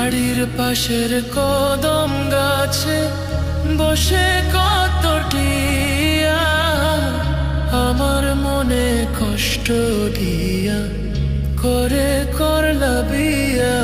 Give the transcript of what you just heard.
বাড়ির পাশের কদম গাছে বসে কত টিয়া আমার মনে কষ্ট দিয়া করে করলা বিয়া